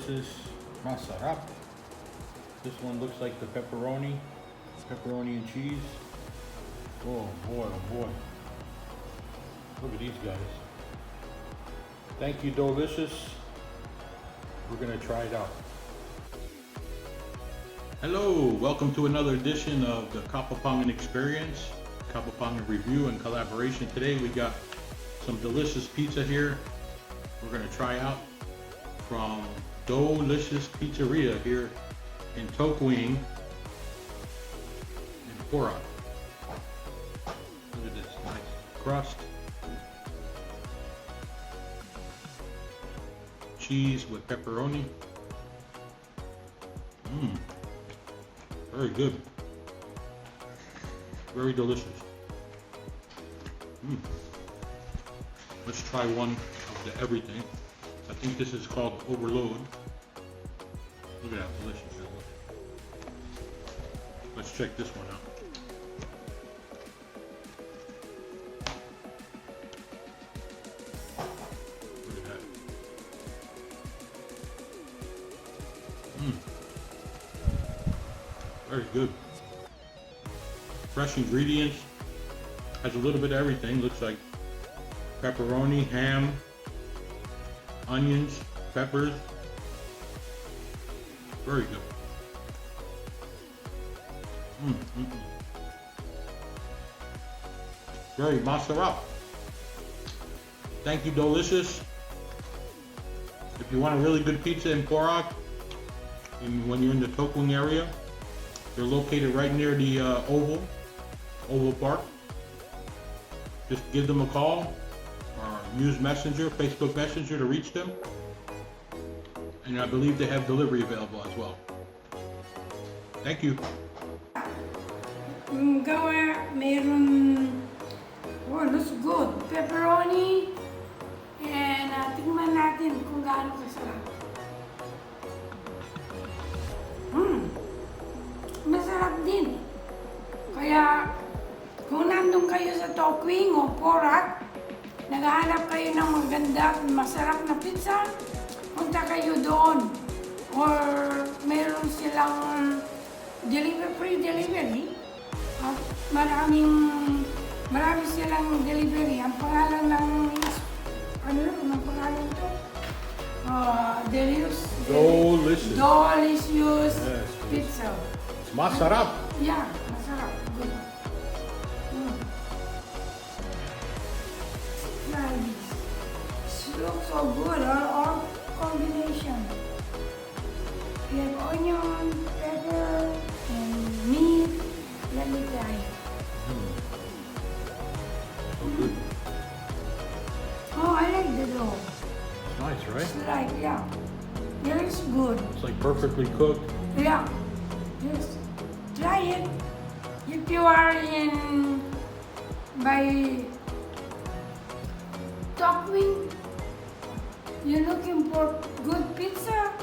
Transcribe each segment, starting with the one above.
is masarap. This one looks like the pepperoni and cheese. Oh boy, oh boy. Look at these guys. Thank you, Dough'licious. We're gonna try it out. Hello, welcome to another edition of the Kapampangan Experience, Kapampangan Review and Collaboration. Today we got some delicious pizza here. We're gonna try out from DOUGHLICIOUS Pizzeria here in Tokwing in Porac. Look at this nice crust, cheese with pepperoni. Very good, very delicious. Let's try one of the everything. I think this is called overload. Look at that, delicious. Let's check this one out. Look at that. Very good. Fresh ingredients. Has a little bit of everything. Looks like pepperoni, ham, onions, peppers. Very good. Very masarap. Thank you, Dough'licious. If you want a really good pizza in Porac, and when you're in the Tokwing area, they're located right near the Oval Park. Just give them a call or use Messenger, Facebook Messenger to reach them. And I believe they have delivery available as well. Thank you. Looks good. Pepperoni. And tingnan natin kung gaano kasarap. Masarap din. Kaya, kung nandun kayo sa Tokwing o Porac, naghahanap kayo ng maganda at masarap na pizza, punta kayo doon. Or meron silang free delivery. At marami silang delivery. Ang pangalan ng pangalan to? Dough'licious Yes, Pizza. it's masarap. Yeah, masarap. Good. Try this. It looks so good. All combination. We have onion, pepper, and meat. Let me try it. So good. Oh, I like the dough. It's nice, right? It's like, yeah. It is good. It's like perfectly cooked. Yeah. Just try it. If you are by Tokwing, you're looking for good pizza,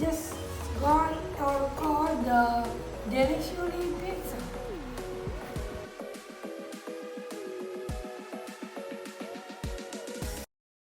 just go or call the DOUGHLICIOUS Pizza.